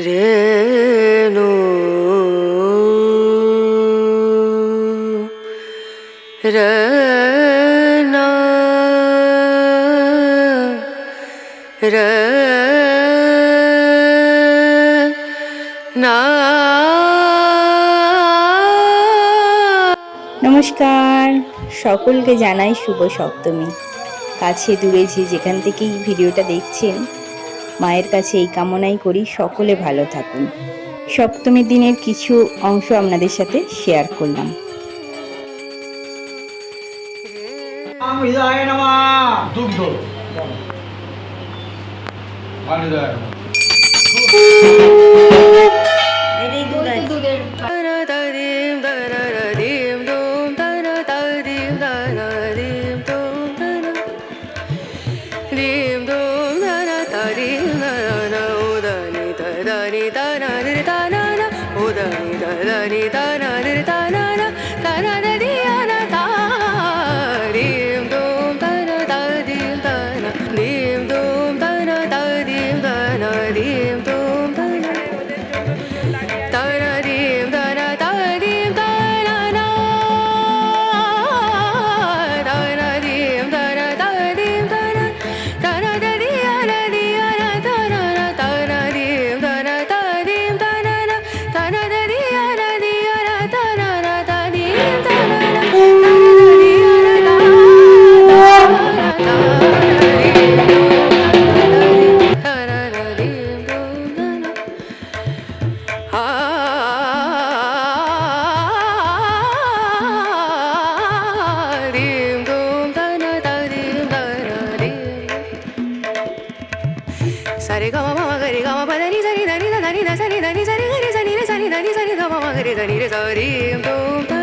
রেণু রনা রনা। নমস্কার, সকলকে জানাই শুভ সপ্তমী। কাছে দূরে যেখান থেকেই ভিডিওটা দেখছেন, মায়ের কাছে এই কামনাই করি সকলে ভালো থাকুন। সপ্তমীর দিনের কিছু অংশ আপনাদের সাথে শেয়ার করলাম। হৃদয় নমঃ। দুগ্ধ হৃদয় Sare ga ma ma ga re ga ma pa da ni sa ni da ni da ni da sa ni da ni sa ni ga re sa ni re sa ni da ni sa ni da ma ma ga re sa ni re sa ri dum